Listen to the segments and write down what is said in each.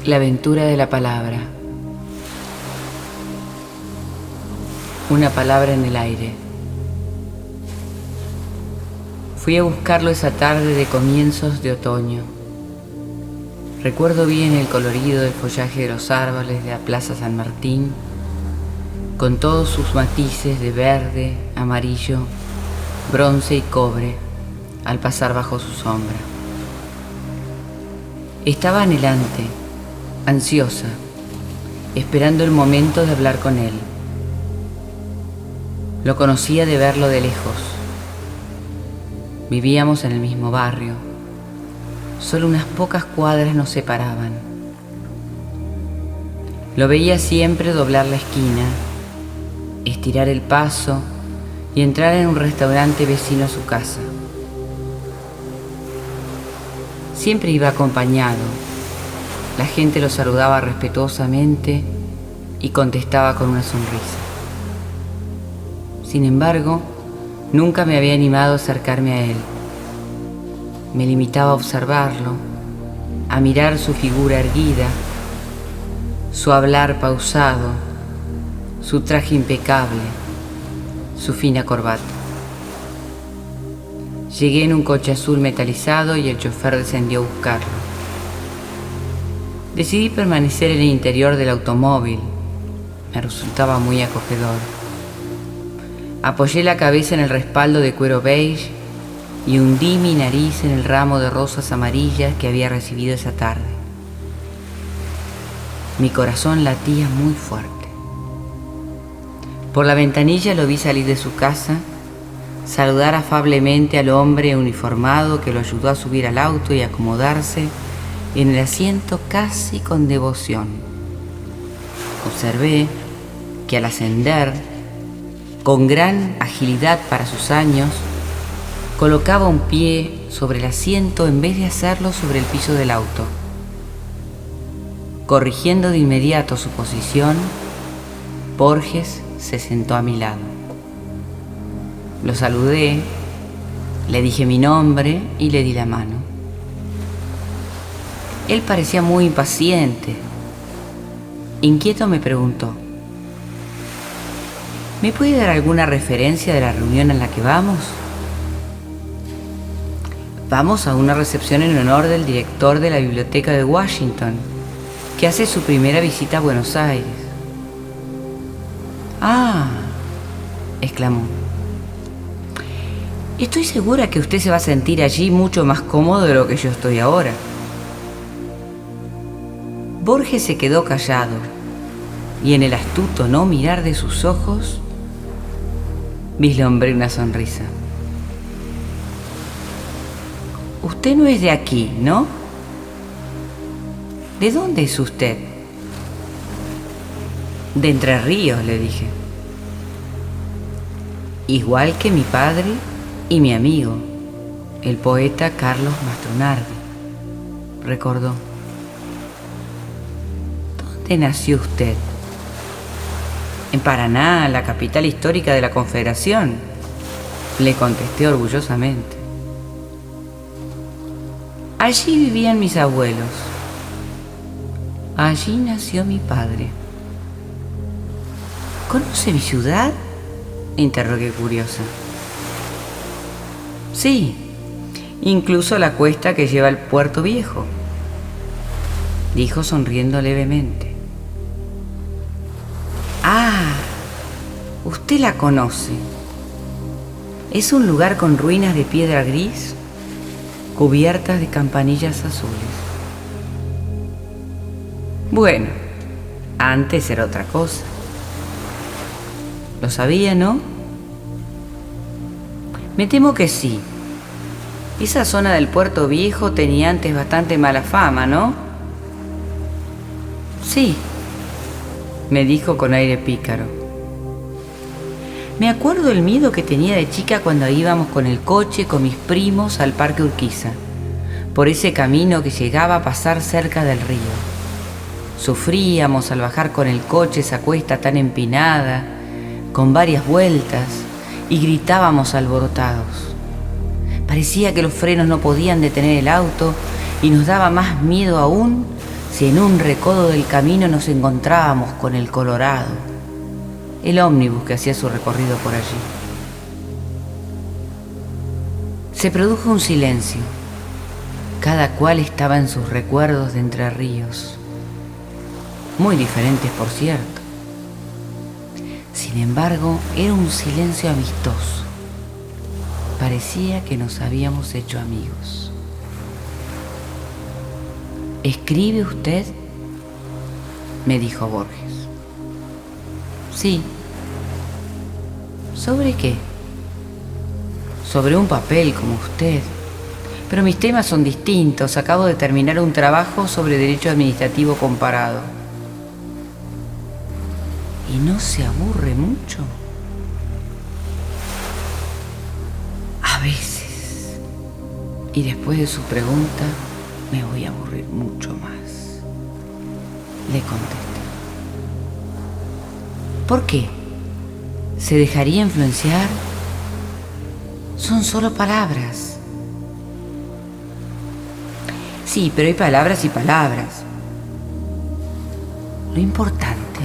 La aventura de la palabra. Una palabra en el aire. Fui a buscarlo esa tarde de comienzos de otoño. Recuerdo bien el colorido del follaje de los árboles de la Plaza San Martín, con todos sus matices de verde, amarillo, bronce y cobre, al pasar bajo su sombra. Estaba anhelante, ansiosa, esperando el momento de hablar con él. Lo conocía de verlo de lejos. Vivíamos en el mismo barrio. Solo unas pocas cuadras nos separaban. Lo veía siempre doblar la esquina, estirar el paso y entrar en un restaurante vecino a su casa. Siempre iba acompañado. La gente lo saludaba respetuosamente y contestaba con una sonrisa. Sin embargo, nunca me había animado a acercarme a él. Me limitaba a observarlo, a mirar su figura erguida, su hablar pausado, su traje impecable, su fina corbata. Llegué en un coche azul metalizado y el chofer descendió a buscarlo. Decidí permanecer en el interior del automóvil. Me resultaba muy acogedor. Apoyé la cabeza en el respaldo de cuero beige y hundí mi nariz en el ramo de rosas amarillas que había recibido esa tarde. Mi corazón latía muy fuerte. Por la ventanilla lo vi salir de su casa, saludar afablemente al hombre uniformado que lo ayudó a subir al auto y acomodarse en el asiento casi con devoción. Observé que al ascender, con gran agilidad para sus años, colocaba un pie sobre el asiento en vez de hacerlo sobre el piso del auto. Corrigiendo de inmediato su posición, Borges se sentó a mi lado. Lo saludé, le dije mi nombre y le di la mano. Él parecía muy impaciente. Inquieto me preguntó: ¿me puede dar alguna referencia de la reunión a la que vamos? Vamos a una recepción en honor del director de la Biblioteca de Washington, que hace su primera visita a Buenos Aires. ¡Ah!, exclamó. Estoy segura que usted se va a sentir allí mucho más cómodo de lo que yo estoy ahora. Borges se quedó callado y en el astuto no mirar de sus ojos vislumbré una sonrisa. Usted no es de aquí, ¿no? ¿De dónde es usted? De Entre Ríos, le dije. Igual que mi padre y mi amigo, el poeta Carlos Mastronardi, recordó. ¿Dónde nació usted? En Paraná, la capital histórica de la Confederación, le contesté orgullosamente. Allí vivían mis abuelos. Allí nació mi padre. ¿Conoce mi ciudad?, interrogué curiosa. Sí, incluso la cuesta que lleva al Puerto Viejo, dijo sonriendo levemente. Ah, usted la conoce. Es un lugar con ruinas de piedra gris, cubiertas de campanillas azules. Bueno, antes era otra cosa. ¿Lo sabía, no? Me temo que sí. Esa zona del Puerto Viejo tenía antes bastante mala fama, ¿no? Sí, me dijo con aire pícaro. Me acuerdo el miedo que tenía de chica cuando íbamos con el coche con mis primos al Parque Urquiza, por ese camino que llegaba a pasar cerca del río. Sufríamos al bajar con el coche esa cuesta tan empinada, con varias vueltas, y gritábamos alborotados. Parecía que los frenos no podían detener el auto y nos daba más miedo aún si en un recodo del camino nos encontrábamos con el Colorado, el ómnibus que hacía su recorrido por allí. Se produjo un silencio. Cada cual estaba en sus recuerdos de Entre Ríos, muy diferentes, por cierto. Sin embargo, era un silencio amistoso. Parecía que nos habíamos hecho amigos. ¿Escribe usted?, me dijo Borges. Sí. ¿Sobre qué? Sobre un papel, como usted. Pero mis temas son distintos. Acabo de terminar un trabajo sobre derecho administrativo comparado. ¿Y no se aburre mucho? A veces. Y después de su pregunta, me voy a aburrir mucho más, le contesté. ¿Por qué? ¿Se dejaría influenciar? Son solo palabras. Sí, pero hay palabras y palabras. Lo importante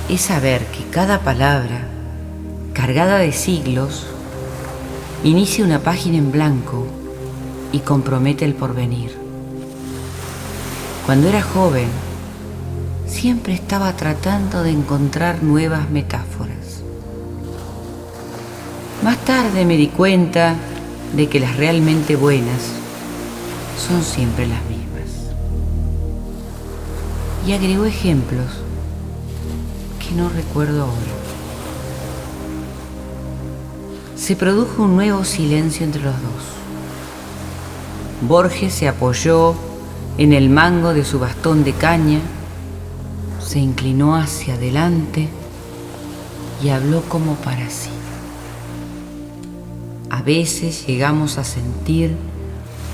es saber que cada palabra, cargada de siglos, inicia una página en blanco y compromete el porvenir. Cuando era joven, siempre estaba tratando de encontrar nuevas metáforas. Más tarde me di cuenta de que las realmente buenas son siempre las mismas. Y agregó ejemplos que no recuerdo ahora. Se produjo un nuevo silencio entre los dos. Borges se apoyó en el mango de su bastón de caña, se inclinó hacia adelante y habló como para sí. A veces llegamos a sentir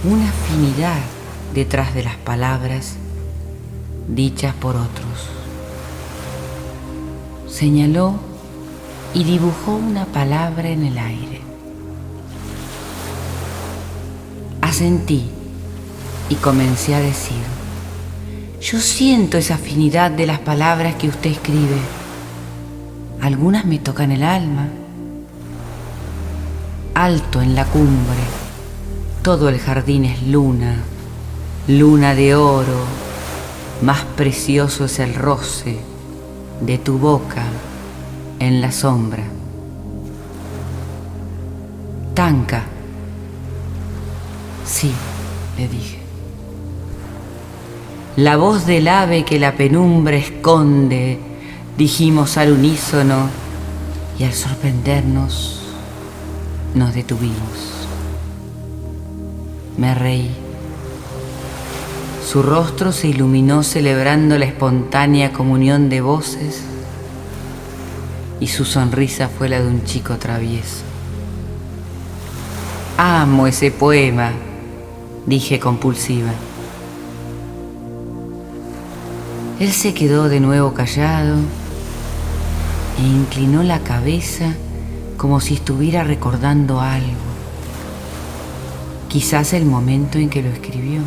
una afinidad detrás de las palabras dichas por otros. Señaló y dibujó una palabra en el aire. Asentí y comencé a decir: yo siento esa afinidad de las palabras que usted escribe. Algunas me tocan el alma. Alto en la cumbre, todo el jardín es luna, luna de oro, más precioso es el roce de tu boca en la sombra. Tanca. Sí, le dije. La voz del ave que la penumbra esconde, dijimos al unísono, y al sorprendernos nos detuvimos. Me reí. Su rostro se iluminó celebrando la espontánea comunión de voces y su sonrisa fue la de un chico travieso. Amo ese poema, dije compulsiva. Él se quedó de nuevo callado e inclinó la cabeza como si estuviera recordando algo, quizás el momento en que lo escribió.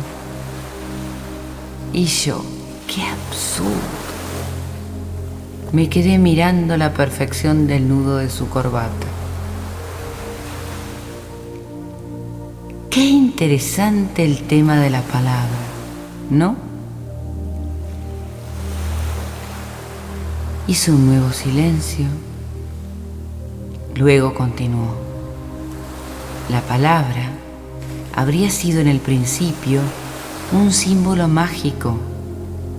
Y yo, ¡qué absurdo! Me quedé mirando la perfección del nudo de su corbata. Qué interesante el tema de la palabra, ¿no? Hizo un nuevo silencio. Luego continuó. La palabra habría sido en el principio un símbolo mágico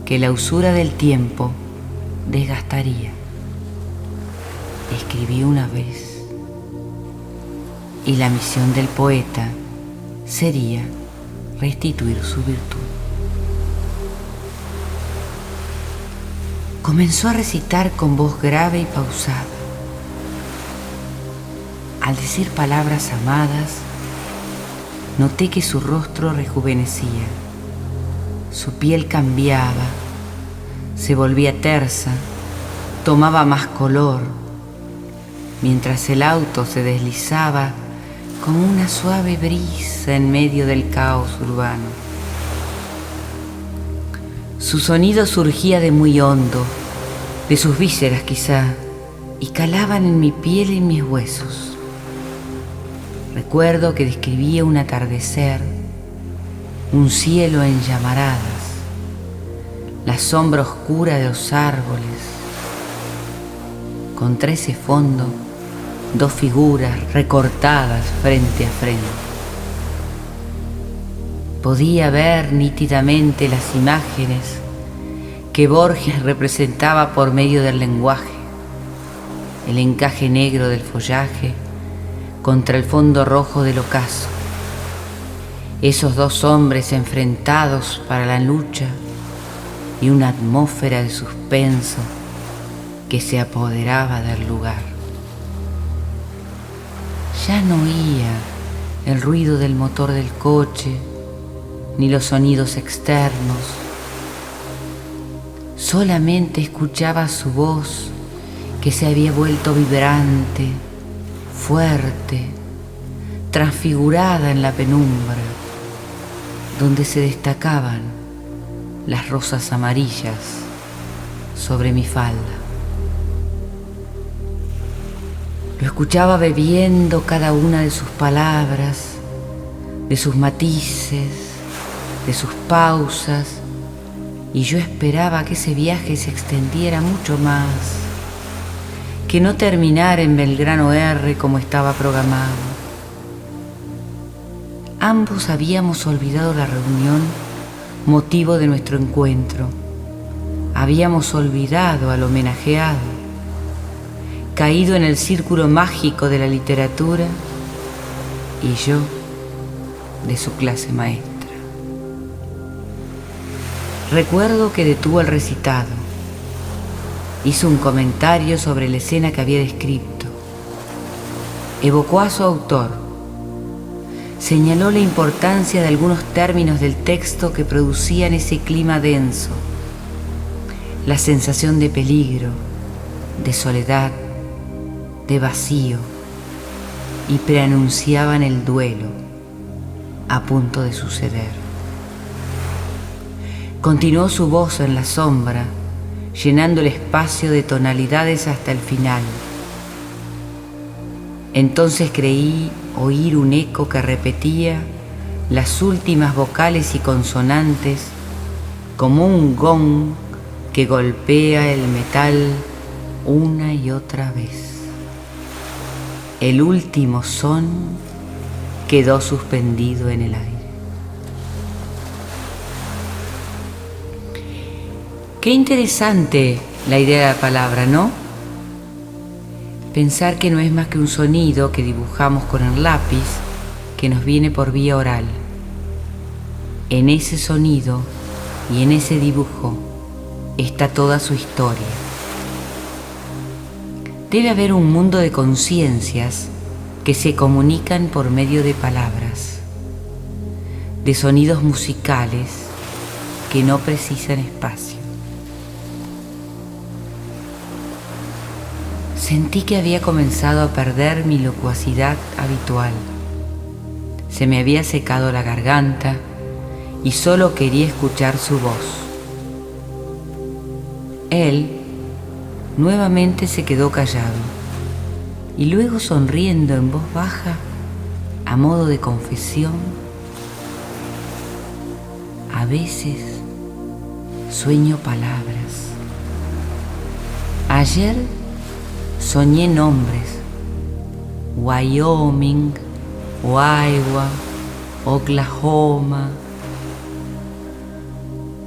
que la usura del tiempo desgastaría. Escribí una vez y la misión del poeta sería restituir su virtud. Comenzó a recitar con voz grave y pausada. Al decir palabras amadas, noté que su rostro rejuvenecía, su piel cambiaba, se volvía tersa, tomaba más color, mientras el auto se deslizaba como una suave brisa en medio del caos urbano. Su sonido surgía de muy hondo, de sus vísceras quizá, y calaban en mi piel y en mis huesos. Recuerdo que describía un atardecer, un cielo en llamaradas, la sombra oscura de los árboles. Contra ese fondo, dos figuras recortadas frente a frente. Podía ver nítidamente las imágenes que Borges representaba por medio del lenguaje, el encaje negro del follaje contra el fondo rojo del ocaso, esos dos hombres enfrentados para la lucha y una atmósfera de suspenso que se apoderaba del lugar. Ya no oía el ruido del motor del coche ni los sonidos externos. Solamente escuchaba su voz que se había vuelto vibrante, fuerte, transfigurada en la penumbra, donde se destacaban las rosas amarillas sobre mi falda. Lo escuchaba bebiendo cada una de sus palabras, de sus matices, de sus pausas, y yo esperaba que ese viaje se extendiera mucho más, que no terminara en Belgrano R como estaba programado. Ambos habíamos olvidado la reunión, motivo de nuestro encuentro. Habíamos olvidado al homenajeado, caído en el círculo mágico de la literatura, y yo de su clase maestra. Recuerdo que detuvo el recitado, hizo un comentario sobre la escena que había descrito, evocó a su autor, señaló la importancia de algunos términos del texto que producían ese clima denso, la sensación de peligro, de soledad, de vacío, y preanunciaban el duelo a punto de suceder. Continuó su voz en la sombra, llenando el espacio de tonalidades hasta el final. Entonces creí oír un eco que repetía las últimas vocales y consonantes como un gong que golpea el metal una y otra vez. El último son quedó suspendido en el aire. Qué interesante la idea de la palabra, ¿no? Pensar que no es más que un sonido que dibujamos con el lápiz que nos viene por vía oral. En ese sonido y en ese dibujo está toda su historia. Debe haber un mundo de conciencias que se comunican por medio de palabras, de sonidos musicales que no precisan espacio. Sentí que había comenzado a perder mi locuacidad habitual. Se me había secado la garganta y solo quería escuchar su voz. Él nuevamente se quedó callado y luego, sonriendo en voz baja, a modo de confesión: a veces sueño palabras. Ayer soñé nombres: Wyoming, Iowa, Oklahoma.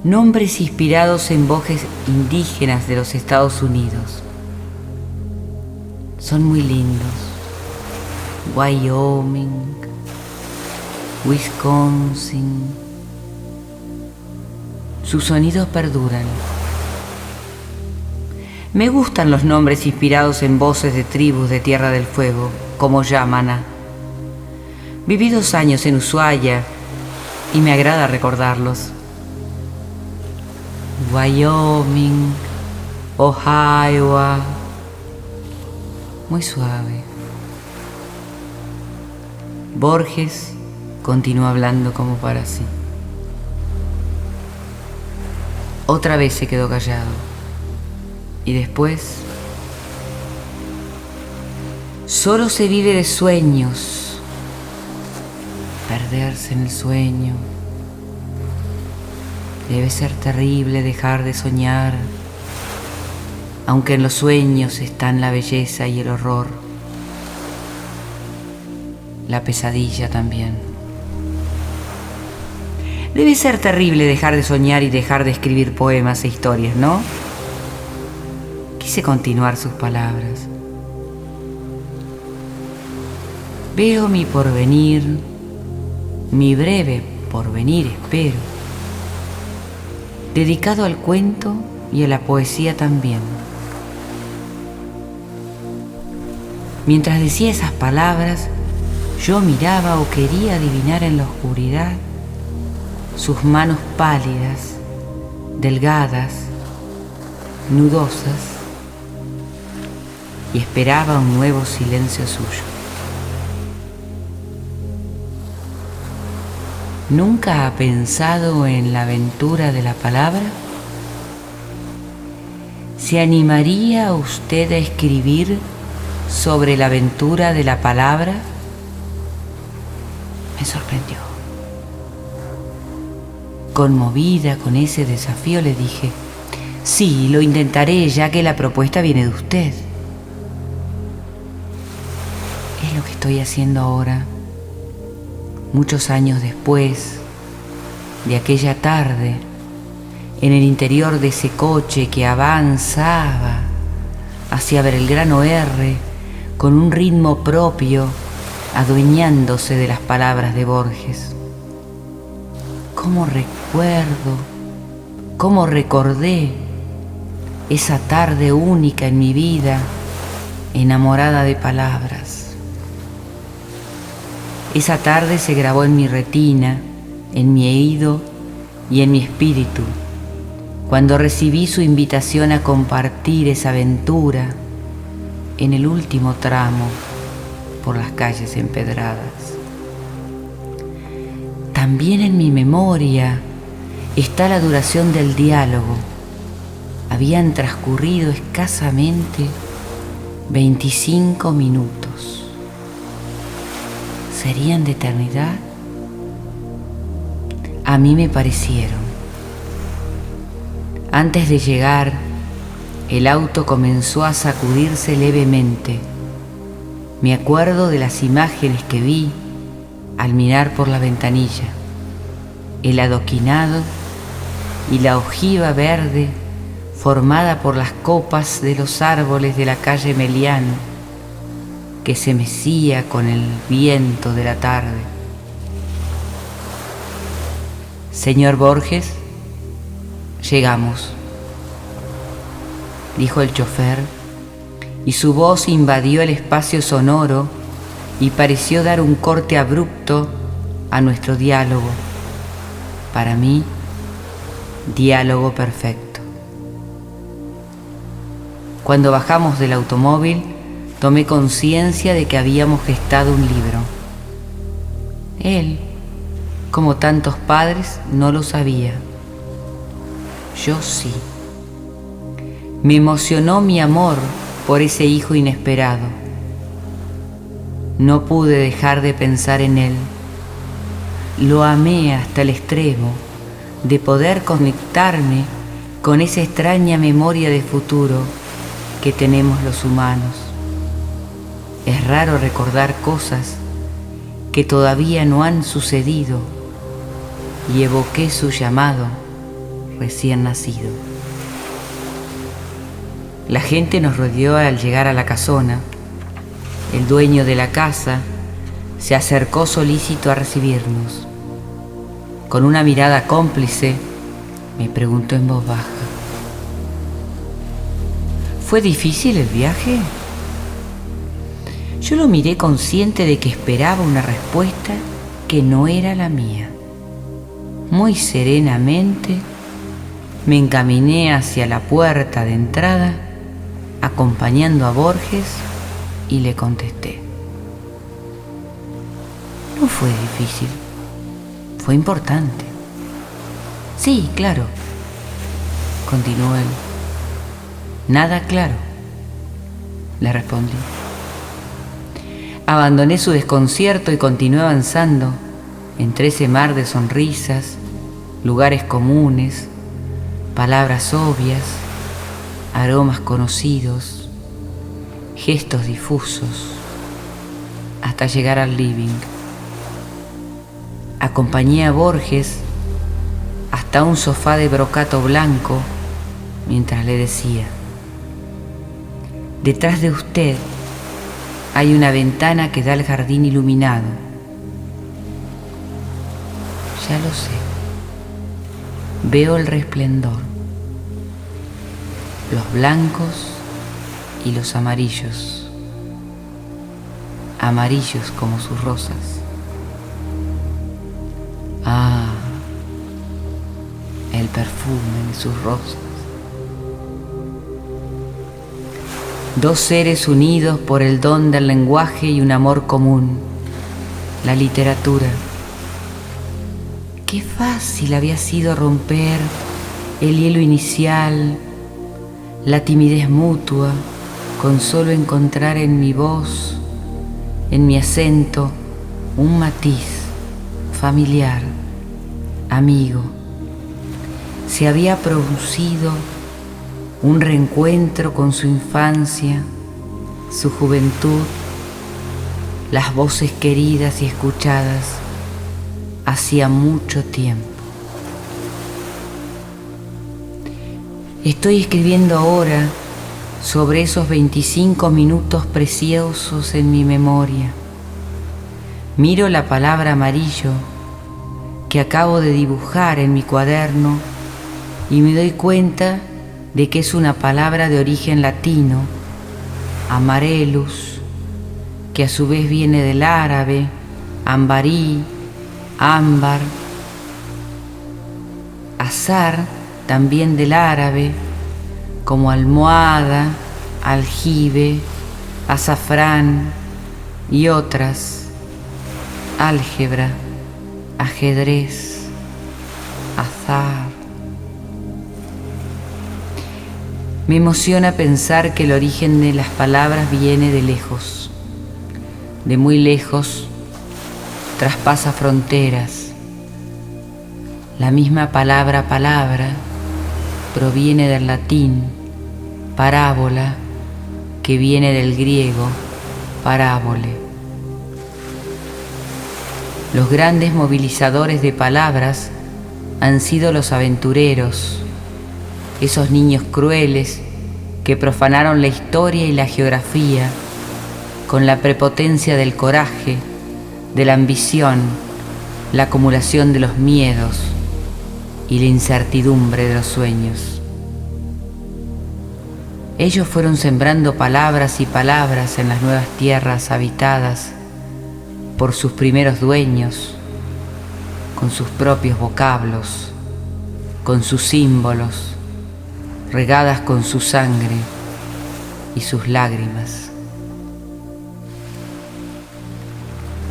Nombres inspirados en voces indígenas de los Estados Unidos. Son muy lindos. Wyoming, Wisconsin. Sus sonidos perduran. Me gustan los nombres inspirados en voces de tribus de Tierra del Fuego, como Yamana. Viví 2 años en Ushuaia y me agrada recordarlos. Wyoming, Ohio, muy suave. Borges continuó hablando como para sí. Otra vez se quedó callado. Y después: solo se vive de sueños. Perderse en el sueño. Debe ser terrible dejar de soñar, aunque en los sueños están la belleza y el horror, la pesadilla también. Debe ser terrible dejar de soñar y dejar de escribir poemas e historias, ¿no? Quise continuar sus palabras. Veo mi porvenir, mi breve porvenir espero, dedicado al cuento y a la poesía también. Mientras decía esas palabras, yo miraba o quería adivinar en la oscuridad sus manos pálidas, delgadas, nudosas, y esperaba un nuevo silencio suyo. ¿Nunca ha pensado en la aventura de la palabra? ¿Se animaría usted a escribir sobre la aventura de la palabra? Me sorprendió. Conmovida con ese desafío, le dije: sí, lo intentaré, ya que la propuesta viene de usted. Es lo que estoy haciendo ahora. Muchos años después de aquella tarde, en el interior de ese coche que avanzaba hacia Belgrano R con un ritmo propio, adueñándose de las palabras de Borges. ¿Cómo recuerdo, cómo recordé esa tarde única en mi vida, enamorada de palabras? Esa tarde se grabó en mi retina, en mi oído y en mi espíritu, cuando recibí su invitación a compartir esa aventura en el último tramo por las calles empedradas. También en mi memoria está la duración del diálogo. Habían transcurrido escasamente 25 minutos. ¿Serían de eternidad? A mí me parecieron. Antes de llegar, el auto comenzó a sacudirse levemente. Me acuerdo de las imágenes que vi al mirar por la ventanilla, el adoquinado y la ojiva verde formada por las copas de los árboles de la calle Melián, que se mecía con el viento de la tarde. Señor Borges, llegamos, dijo el chofer, y su voz invadió el espacio sonoro y pareció dar un corte abrupto a nuestro diálogo. Para mí, diálogo perfecto. Cuando bajamos del automóvil, tomé conciencia de que habíamos gestado un libro. Él, como tantos padres, no lo sabía. Yo sí. Me emocionó mi amor por ese hijo inesperado. No pude dejar de pensar en él. Lo amé hasta el extremo de poder conectarme con esa extraña memoria de futuro que tenemos los humanos. Es raro recordar cosas que todavía no han sucedido, y evoqué su llamado recién nacido. La gente nos rodeó al llegar a la casona. El dueño de la casa se acercó solícito a recibirnos. Con una mirada cómplice, me preguntó en voz baja: ¿fue difícil el viaje? Yo lo miré consciente de que esperaba una respuesta que no era la mía. Muy serenamente me encaminé hacia la puerta de entrada, acompañando a Borges, y le contesté: no fue difícil, fue importante. Sí, claro. continuó él. Nada claro, le respondí. Abandoné su desconcierto y continué avanzando entre ese mar de sonrisas, lugares comunes, palabras obvias, aromas conocidos, gestos difusos, hasta llegar al living. Acompañé a Borges hasta un sofá de brocato blanco mientras le decía: detrás de usted hay una ventana que da al jardín iluminado. Ya lo sé. Veo el resplendor, los blancos y los amarillos, amarillos como sus rosas. Ah, el perfume de sus rosas. Dos seres unidos por el don del lenguaje y un amor común, la literatura. Qué fácil había sido romper el hielo inicial, la timidez mutua, con solo encontrar en mi voz, en mi acento, un matiz familiar, amigo. Se había producido un reencuentro con su infancia, su juventud, las voces queridas y escuchadas hacía mucho tiempo. Estoy escribiendo ahora sobre esos 25 minutos preciosos en mi memoria. Miro la palabra amarillo que acabo de dibujar en mi cuaderno y me doy cuenta de que es una palabra de origen latino, amarellus, que a su vez viene del árabe, ambarí, ámbar, azar, también del árabe, como almohada, aljibe, azafrán y otras, álgebra, ajedrez, azar. Me emociona pensar que el origen de las palabras viene de lejos, de muy lejos, traspasa fronteras. La misma palabra proviene del latín parábola, que viene del griego parábole. Los grandes movilizadores de palabras han sido los aventureros, esos niños crueles que profanaron la historia y la geografía con la prepotencia del coraje, de la ambición, la acumulación de los miedos y la incertidumbre de los sueños. Ellos fueron sembrando palabras y palabras en las nuevas tierras habitadas por sus primeros dueños, con sus propios vocablos, con sus símbolos, regadas con su sangre y sus lágrimas.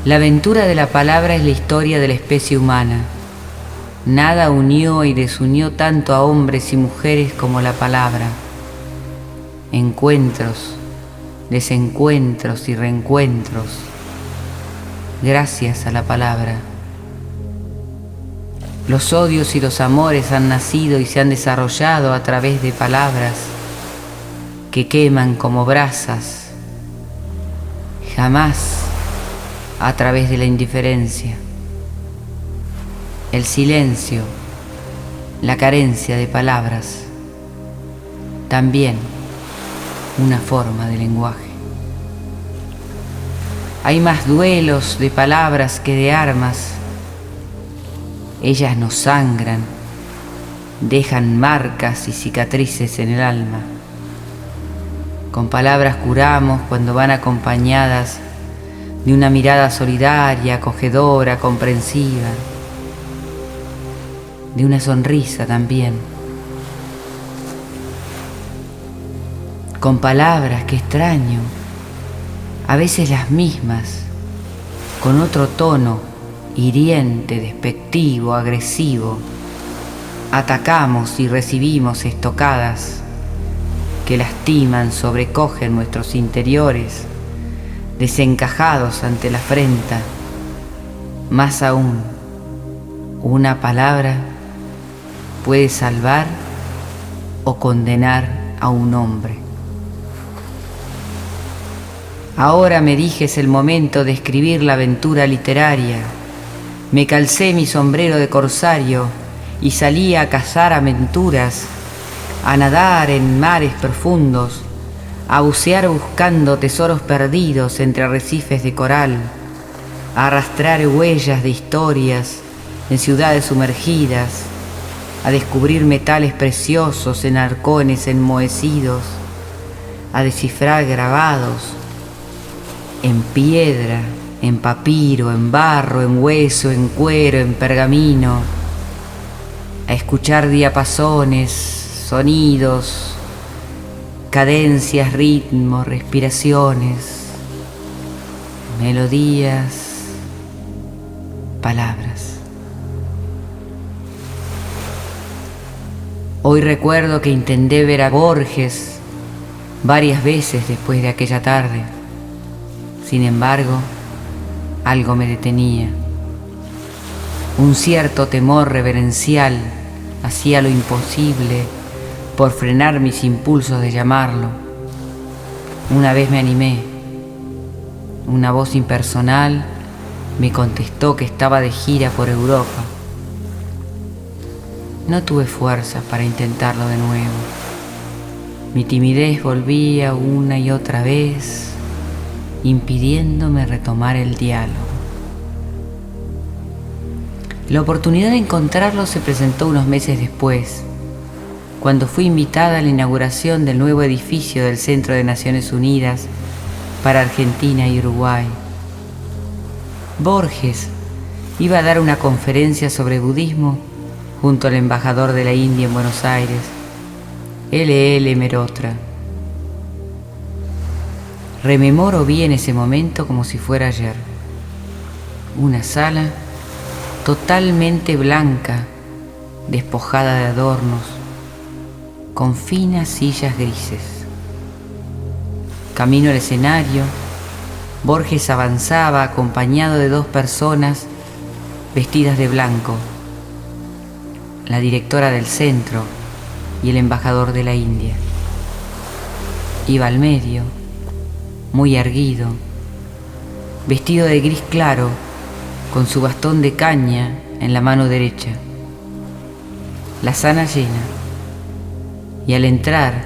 La aventura de la palabra es la historia de la especie humana. Nada unió y desunió tanto a hombres y mujeres como la palabra. Encuentros, desencuentros y reencuentros, gracias a la palabra. Los odios y los amores han nacido y se han desarrollado a través de palabras que queman como brasas, jamás a través de la indiferencia. El silencio, la carencia de palabras, también una forma de lenguaje. Hay más duelos de palabras que de armas. Ellas nos sangran, dejan marcas y cicatrices en el alma. Con palabras curamos cuando van acompañadas de una mirada solidaria, acogedora, comprensiva, de una sonrisa también. Con palabras que extraño, a veces las mismas, con otro tono, hiriente, despectivo, agresivo, atacamos y recibimos estocadas que lastiman, sobrecogen nuestros interiores, desencajados ante la afrenta. Más aún, una palabra puede salvar o condenar a un hombre. Ahora me dije es el momento de escribir la aventura literaria. Me calcé mi sombrero de corsario y salí a cazar aventuras, a nadar en mares profundos, a bucear buscando tesoros perdidos entre arrecifes de coral, a arrastrar huellas de historias en ciudades sumergidas, a descubrir metales preciosos en arcones enmohecidos, a descifrar grabados en piedra, en papiro, en barro, en hueso, en cuero, en pergamino, a escuchar diapasones, sonidos, cadencias, ritmos, respiraciones, melodías, palabras. Hoy recuerdo que intenté ver a Borges varias veces después de aquella tarde. Sin embargo, algo me detenía. Un cierto temor reverencial hacía lo imposible por frenar mis impulsos de llamarlo. Una vez me animé. Una voz impersonal me contestó que estaba de gira por Europa. No tuve fuerza para intentarlo de nuevo. Mi timidez volvía una y otra vez, impidiéndome retomar el diálogo. La oportunidad de encontrarlo se presentó unos meses después, cuando fui invitada a la inauguración del nuevo edificio del Centro de Naciones Unidas para Argentina y Uruguay. Borges iba a dar una conferencia sobre budismo junto al embajador de la India en Buenos Aires, L.L. Merotra. Rememoro bien ese momento como si fuera ayer. Una sala totalmente blanca, despojada de adornos, con finas sillas grises. Camino al escenario, Borges avanzaba acompañado de 2 personas vestidas de blanco, la directora del centro y el embajador de la India. Iba al medio, muy erguido, vestido de gris claro, con su bastón de caña en la mano derecha. La sala llena, y al entrar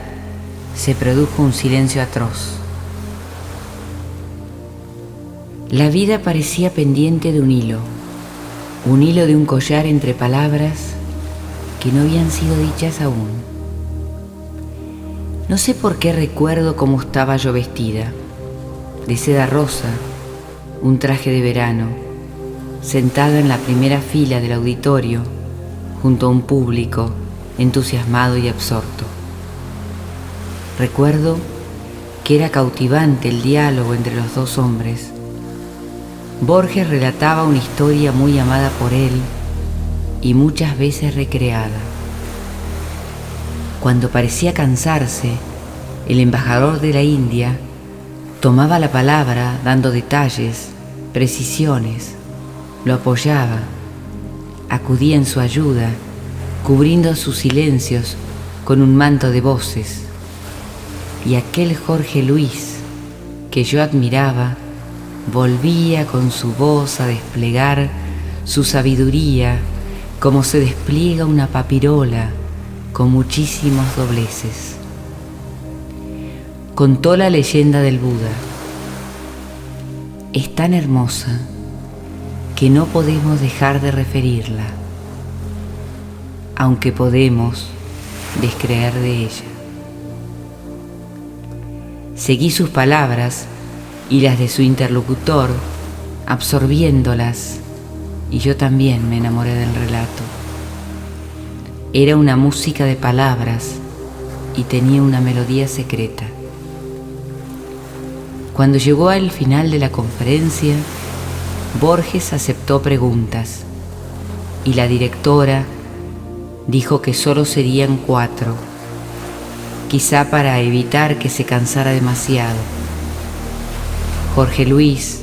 se produjo un silencio atroz. La vida parecía pendiente de un hilo de un collar entre palabras que no habían sido dichas aún. No sé por qué recuerdo cómo estaba yo vestida, de seda rosa, un traje de verano, sentada en la primera fila del auditorio, junto a un público entusiasmado y absorto. Recuerdo que era cautivante el diálogo entre los 2 hombres. Borges relataba una historia muy amada por él y muchas veces recreada. Cuando parecía cansarse, el embajador de la India tomaba la palabra dando detalles, precisiones, lo apoyaba, acudía en su ayuda, cubriendo sus silencios con un manto de voces. Y aquel Jorge Luis que yo admiraba volvía con su voz a desplegar su sabiduría como se despliega una papirola con muchísimos dobleces. Contó la leyenda del Buda. Es tan hermosa que no podemos dejar de referirla, aunque podemos descreer de ella. Seguí sus palabras y las de su interlocutor, absorbiéndolas, y yo también me enamoré del relato. Era una música de palabras y tenía una melodía secreta. Cuando llegó al final de la conferencia, Borges aceptó preguntas y la directora Dijo que solo serían 4, quizá para evitar que se cansara demasiado. Jorge Luis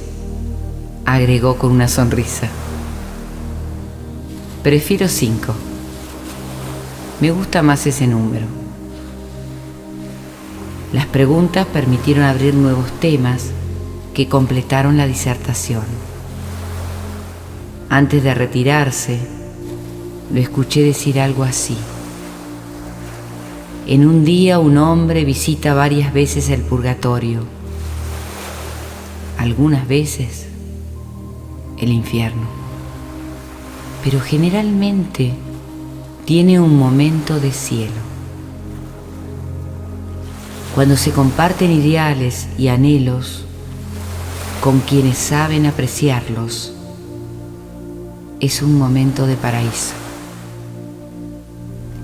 agregó con una sonrisa: prefiero 5. Me gusta más ese número. Las preguntas permitieron abrir nuevos temas que completaron la disertación. Antes de retirarse, lo escuché decir algo así: en un día un hombre visita varias veces el purgatorio, algunas veces el infierno, pero generalmente tiene un momento de cielo. Cuando se comparten ideales y anhelos con quienes saben apreciarlos, es un momento de paraíso.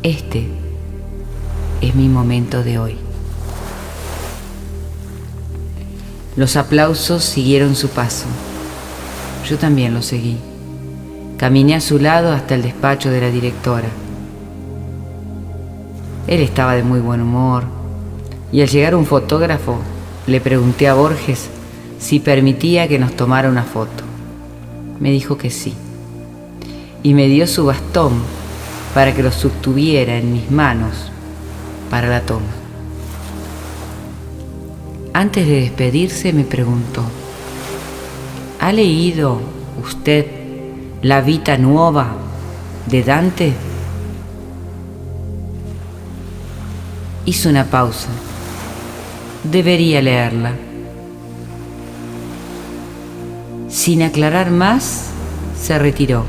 Este es mi momento de hoy. Los aplausos siguieron su paso. Yo también lo seguí. Caminé a su lado hasta el despacho de la directora. Él estaba de muy buen humor, y al llegar un fotógrafo, le pregunté a Borges si permitía que nos tomara una foto. Me dijo que sí, y me dio su bastón para que lo sostuviera en mis manos para la toma. Antes de despedirse me preguntó: ¿ha leído usted La Vita Nuova de Dante? Hizo una pausa. Debería leerla. Sin aclarar más, se retiró.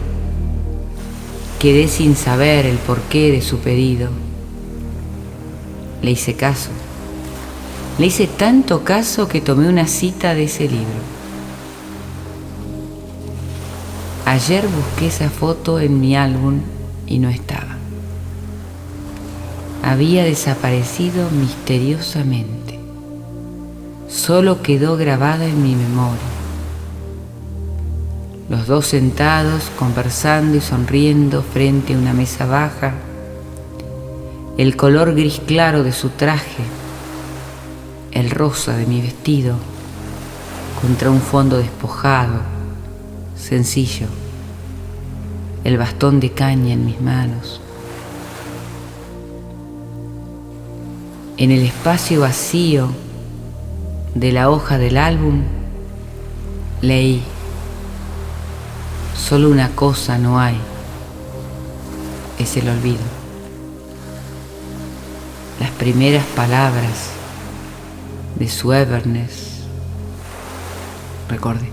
Quedé sin saber el porqué de su pedido. Le hice caso. Le hice tanto caso que tomé una cita de ese libro. Ayer busqué esa foto en mi álbum y no estaba. Había desaparecido misteriosamente. Solo quedó grabada en mi memoria. Los dos sentados, conversando y sonriendo frente a una mesa baja, el color gris claro de su traje, el rosa de mi vestido, contra un fondo despojado, sencillo, el bastón de caña en mis manos. En el espacio vacío de la hoja del álbum, leí: solo una cosa no hay, es el olvido. Las primeras palabras de su Everness, recordé.